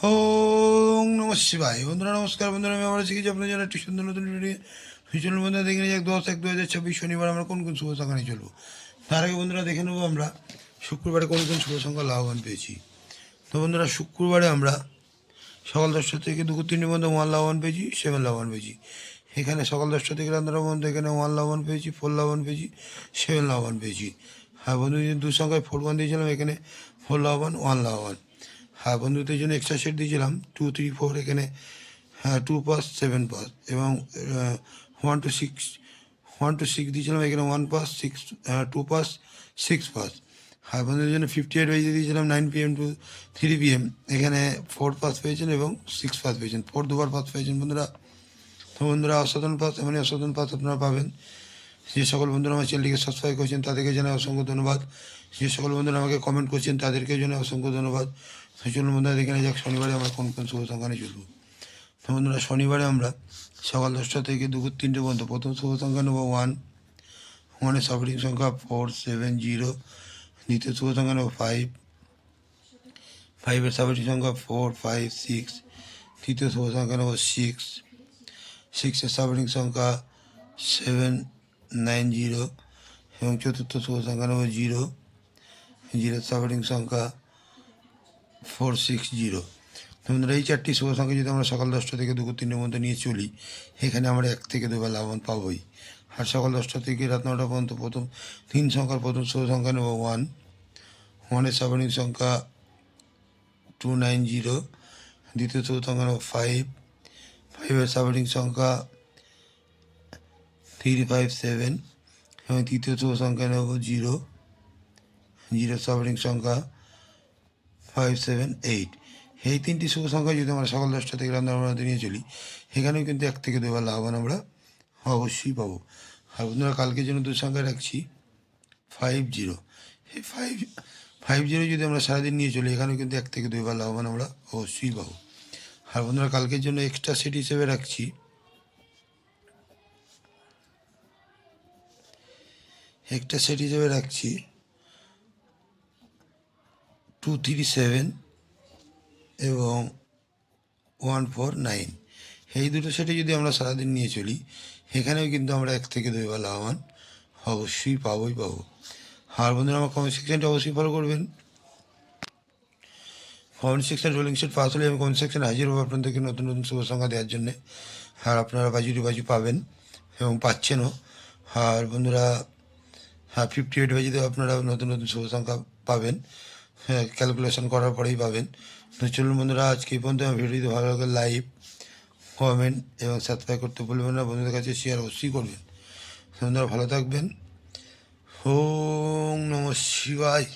ওং নমঃ শিবায়। বন্ধুরা নমস্কার। বন্ধুরা আমি আবার শিখেছি আপনার জন্য একটি সুন্দর নতুন ভিডিও। চলুন বন্ধুরা দেখে নিয়ে 10/1/2026 শনিবার আমরা কোন কোন শুভ সংখ্যা নিয়ে চলবো। তার আগে বন্ধুরা দেখে নেবো আমরা শুক্রবারে কোন কোন শুভ সংখ্যা লাভবান পেয়েছি। তো বন্ধুরা শুক্রবারে আমরা সকাল 10টা থেকে দুপুর 3টের মধ্যে 1 লাভবান পেয়েছি, 7 লাভবান পেয়েছি। এখানে সকাল 10টা থেকে রাত 9টার মধ্যে এখানে 1 লাভবান পেয়েছি, 4 লাভবান পেয়েছি, 7 লাভবান পেয়েছি। হ্যাঁ বন্ধু, দু সংখ্যায় 4 1 দিয়েছিলাম, এখানে 4 লাভবান, 1 লাভবান। হ্যাঁ বন্ধুদের জন্য এক্সট্রা সেট দিয়েছিলাম 2 3 4, এখানে হ্যাঁ 2 পাস 7 পাস, এবং 1 to 6 দিয়েছিলাম, এখানে 1 পাস 6, 2 পাস 6 পাস। হ্যাঁ বন্ধুদের জন্য 58 বেজে দিয়েছিলাম 9 PM to 3 PM, এখানে 4 পাস পেয়েছেন এবং 6 পাস পেয়েছেন, 4 দুবার পাস পেয়েছেন বন্ধুরা। তো বন্ধুরা অসাধারণ পাস, এমনই অসাধারণ পাস আপনারা পাবেন। যে সকল বন্ধুরা আমার চ্যানেলটিকে সাবস্ক্রাইব করছেন তাদেরকে জানাই অসংখ্য ধন্যবাদ। যে সকল বন্ধুরা আমাকে কমেন্ট করছেন তাদেরকে জানাই অসংখ্য ধন্যবাদ। তো চলুন বন্ধুরা দেখে নেওয়া যাক শনিবারে আমরা কোন কোন শুভ সংখ্যা নিয়ে চলবো। তো বন্ধুরা শনিবারে আমরা সকাল 10টা থেকে দুপুর 3টে পর্যন্ত প্রথম শুভ সংখ্যা নেব 1, 1-এর সাপোর্টিং সংখ্যা 4 7 0। দ্বিতীয় শুভ সংখ্যা নেব 5, 5-এর সাপোর্টিং সংখ্যা 4 5 6। তৃতীয় শুভ সংখ্যা নেব 6, 6-এর সাপোর্টিং সংখ্যা 7 9 0। এবং চতুর্থ শুভ সংখ্যা নেব 0, 0-এর সাপোর্টিং সংখ্যা 4 6 0। বন্ধুরা এই 4টি শুভ সংখ্যা যদি আমরা সকাল 10টা থেকে দুপুর 3টের মধ্যে নিয়ে চলি, এখানে আমরা 1 থেকে 2 বার লাভবান পাবোই। আর সকাল 10টা থেকে রাত 9টা পর্যন্ত প্রথম 3 সংখ্যার প্রথম শুভ সংখ্যা নেব 1, 1-এর সাপোর্টিং সংখ্যা 2 9 0। দ্বিতীয় শুভ সংখ্যা নেব 5, 5-এর সাপোর্টিং সংখ্যা 3 5 7। এবং তৃতীয় শুভ সংখ্যা নেব 0, 0-এর সাপোর্টিং সংখ্যা 5 7 8। এই 3টি শুভ সংখ্যা যদি আমরা সকাল 10টা থেকে রাত 9টার মধ্যে নিয়ে চলি, এখানেও কিন্তু 1 থেকে 2 বার লাভবান আমরা অবশ্যই পাবো। আর বন্ধুরা কালকের জন্য 2 সংখ্যা রাখছি 5 0। এই 5 0 যদি আমরা সারাদিন নিয়ে চলি, এখানেও কিন্তু 1 থেকে 2 বার লাভবান আমরা অবশ্যই পাবো। আর বন্ধুরা কালকের জন্য এক্সট্রা সেট হিসেবে রাখছি 2 3 7 এবং 1 4 9। এই দুটো সেটে যদি আমরা সারাদিন নিয়ে চলি, এখানেও কিন্তু আমরা 1 থেকে 2 বার লাভবান অবশ্যই পাবো। আর বন্ধুরা আমার কমেন্ট সেকশনটা অবশ্যই ফলো করবেন। Comment section rolling set pass হলে আমি কমেন্ট সেকশনে হাজির হবো আপনাদেরকে নতুন নতুন শুভ সংখ্যা দেওয়ার জন্যে। আর আপনারা বাজি পাবেন এবং পাচ্ছেনও। আর বন্ধুরা 58 বাজিতেও আপনারা নতুন নতুন শুভ সংখ্যা পাবেন, ক্যালকুলেশন করার পরেই পাবেন। তো চলুন বন্ধুরা আজকে এই পর্যন্ত। আমার ভিডিওটি ভালো লাগে লাইক কমেন্ট এবং সাবস্ক্রাইব করতে ভুলবেন না, বন্ধুদের কাছে শেয়ার অবশ্যই করবেন। বন্ধুরা ভালো থাকবেন। ওম নমঃ শিবায়।